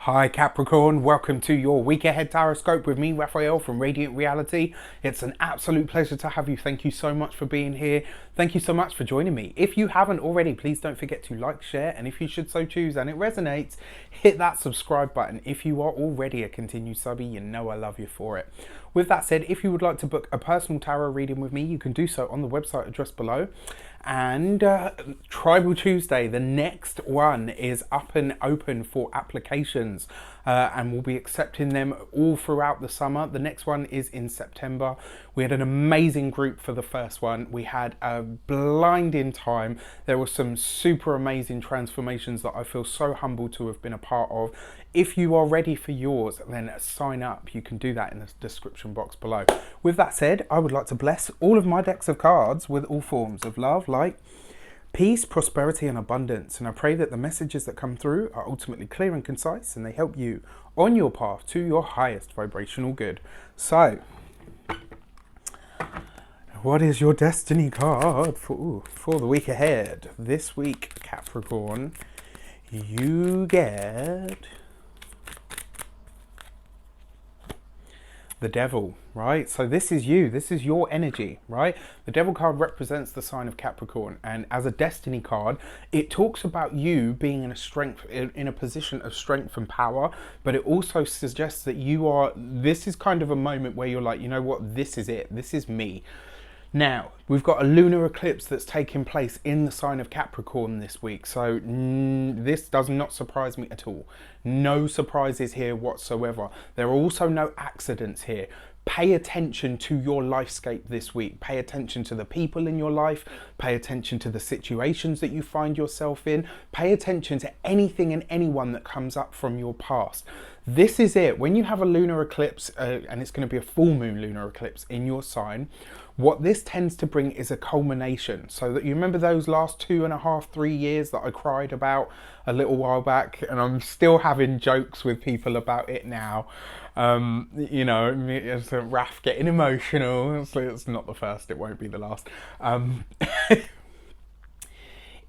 Hi Capricorn, welcome to your week ahead horoscope with me, Raphael from Reydiant Reality. It's an absolute pleasure to have you. Thank you so much for being here. Thank you so much for joining me. If you haven't already, please don't forget to like, share, and if you should so choose and it resonates, hit that subscribe button. If you are already a continued subby, you know I love you for it. With that said, if you would like to book a personal tarot reading with me, you can do so on the website addressed below. And Tribal Tuesday, the next one, is up and open for applications, and we'll be accepting them all throughout the summer. The next one is in September. We had an amazing group for the first one. We had a blinding time. There were some super amazing transformations that I feel so humbled to have been a part of. If you are ready for yours, then sign up. You can do that in the description box below. With that said, I would like to bless all of my decks of cards with all forms of love, light, peace, prosperity, and abundance. And I pray that the messages that come through are ultimately clear and concise, and they help you on your path to your highest vibrational good. So, what is your destiny card for the week ahead? This week, Capricorn, you get the Devil, right? So this is you, this is your energy, right? The Devil card represents the sign of Capricorn, and as a destiny card, it talks about you being in a position of strength and power, but it also suggests that this is kind of a moment where you're like, you know what, this is it, this is me. Now, we've got a lunar eclipse that's taking place in the sign of Capricorn this week, so this does not surprise me at all. No surprises here whatsoever. There are also no accidents here. Pay attention to your lifescape this week. Pay attention to the people in your life. Pay attention to the situations that you find yourself in. Pay attention to anything and anyone that comes up from your past. This is it. When you have a lunar eclipse, and it's going to be a full moon lunar eclipse in your sign, what this tends to bring is a culmination. So that you remember those last 2.5, 3 years that I cried about a little while back, and I'm still having jokes with people about it now. You know, it's a Raph getting emotional. So it's not the first, it won't be the last.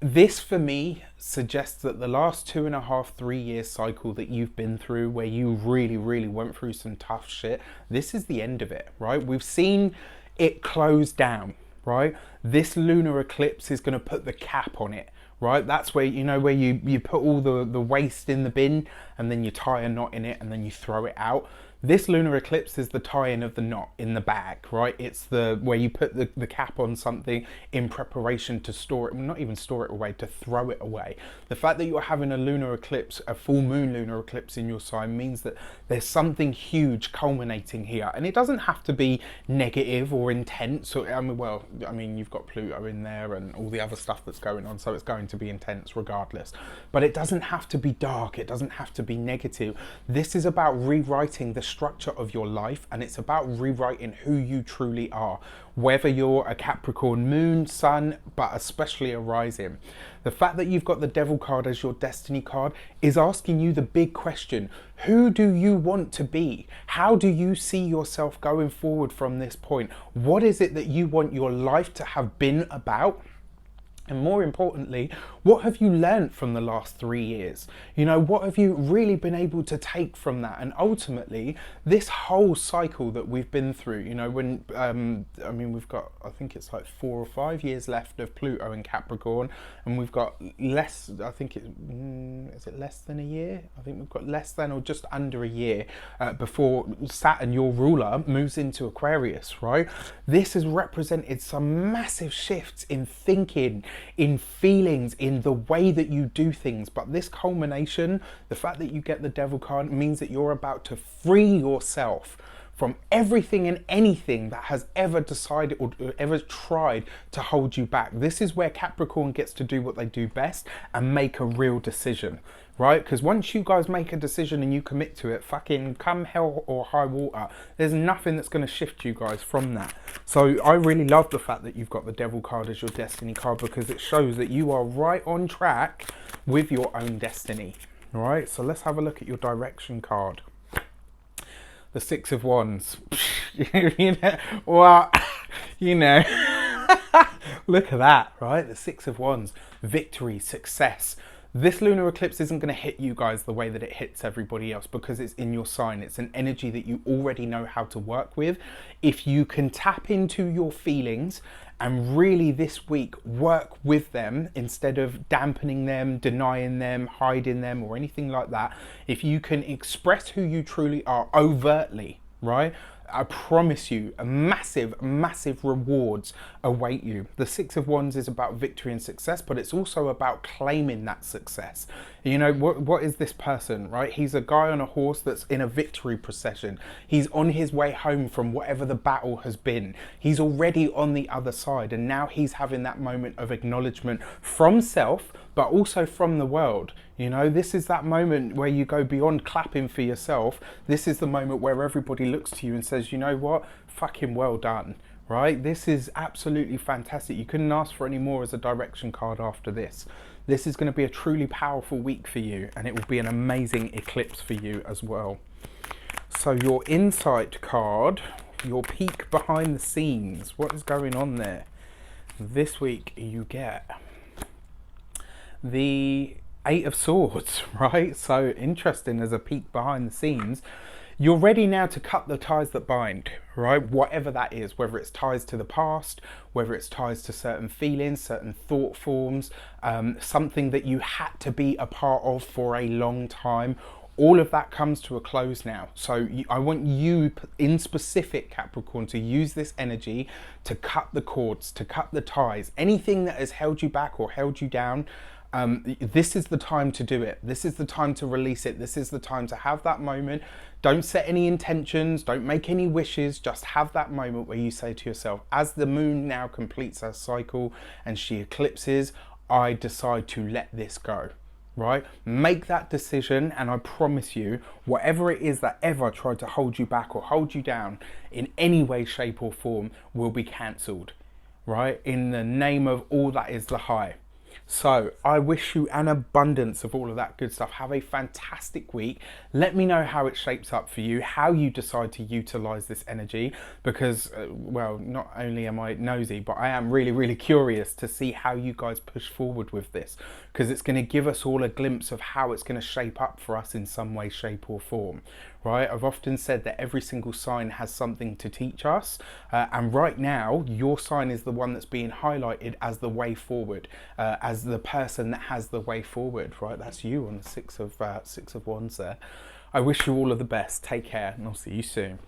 This for me suggests that the last 2.5, 3 year cycle that you've been through, where you really went through some tough shit, this is the end of it, right? We've seen it close down, right? This lunar eclipse is going to put the cap on it, right? That's where, you know, where you put all the waste in the bin and then you tie a knot in it and then you throw it out. This lunar eclipse is the tying of the knot in the bag, right? It's the where you put the cap on something in preparation to store it, not even store it away, to throw it away. The fact that you're having a lunar eclipse, a full moon lunar eclipse in your sign, means that there's something huge culminating here. And it doesn't have to be negative or intense. Or, I mean, you've got Pluto in there and all the other stuff that's going on, so it's going to be intense regardless. But it doesn't have to be dark. It doesn't have to be negative. This is about rewriting the structure of your life, and it's about rewriting who you truly are, whether you're a Capricorn moon, sun, but especially a rising. The fact that you've got the Devil card as your destiny card is asking you the big question: who do you want to be? How do you see yourself going forward from this point? What is it that you want your life to have been about? And more importantly, what have you learned from the last 3 years? You know, what have you really been able to take from that? And ultimately, this whole cycle that we've been through, you know, when, I mean, we've got, I think it's like 4 or 5 years left of Pluto in Capricorn, and we've got less, I think is it less than a year? I think we've got less than or just under a year before Saturn, your ruler, moves into Aquarius, right? This has represented some massive shifts in thinking, in feelings, in the way that you do things. But this culmination, the fact that you get the Devil card, means that you're about to free yourself from everything and anything that has ever decided or ever tried to hold you back. This is where Capricorn gets to do what they do best and make a real decision, right? Because once you guys make a decision and you commit to it, fucking come hell or high water, there's nothing that's going to shift you guys from that. So I really love the fact that you've got the Devil card as your destiny card, because it shows that you are right on track with your own destiny. All right, so let's have a look at your direction card. The Six of Wands. You know, well, you know, look at that, right? The Six of Wands, victory, success. This lunar eclipse isn't going to hit you guys the way that it hits everybody else, because it's in your sign. It's an energy that you already know how to work with. If you can tap into your feelings and really this week work with them instead of dampening them, denying them, hiding them, or anything like that, if you can express who you truly are overtly, right? I promise you, a massive, massive rewards await you. The Six of Wands is about victory and success, but it's also about claiming that success. You know, what is this person, right? He's a guy on a horse that's in a victory procession. He's on his way home from whatever the battle has been. He's already on the other side, and now he's having that moment of acknowledgement from self, but also from the world. You know, this is that moment where you go beyond clapping for yourself. This is the moment where everybody looks to you and says, you know what, fucking well done, right? This is absolutely fantastic. You couldn't ask for any more as a direction card after this. This is going to be a truly powerful week for you, and it will be an amazing eclipse for you as well. So your insight card, your peek behind the scenes, what is going on there? This week you get the Eight of Swords, right? So interesting as a peek behind the scenes. You're ready now to cut the ties that bind, right? Whatever that is, whether it's ties to the past, whether it's ties to certain feelings, certain thought forms, something that you had to be a part of for a long time. All of that comes to a close now. So I want you in specific, Capricorn, to use this energy to cut the cords, to cut the ties, anything that has held you back or held you down. This is the time to do it. This is the time to release it. This is the time to have that moment. Don't set any intentions. Don't make any wishes. Just have that moment where you say to yourself, as the moon now completes her cycle and she eclipses, I decide to let this go. Right? Make that decision, and I promise you, whatever it is that ever tried to hold you back or hold you down in any way, shape or form will be cancelled. Right? In the name of all that is the high. So I wish you an abundance of all of that good stuff. Have a fantastic week. Let me know how it shapes up for you, how you decide to utilize this energy, because, well, not only am I nosy, but I am really, really curious to see how you guys push forward with this, because it's going to give us all a glimpse of how it's going to shape up for us in some way, shape or form. Right? I've often said that every single sign has something to teach us, and right now your sign is the one that's being highlighted as the way forward, as the person that has the way forward. Right? That's you on the Six of Wands there. I wish you all of the best. Take care, and I'll see you soon.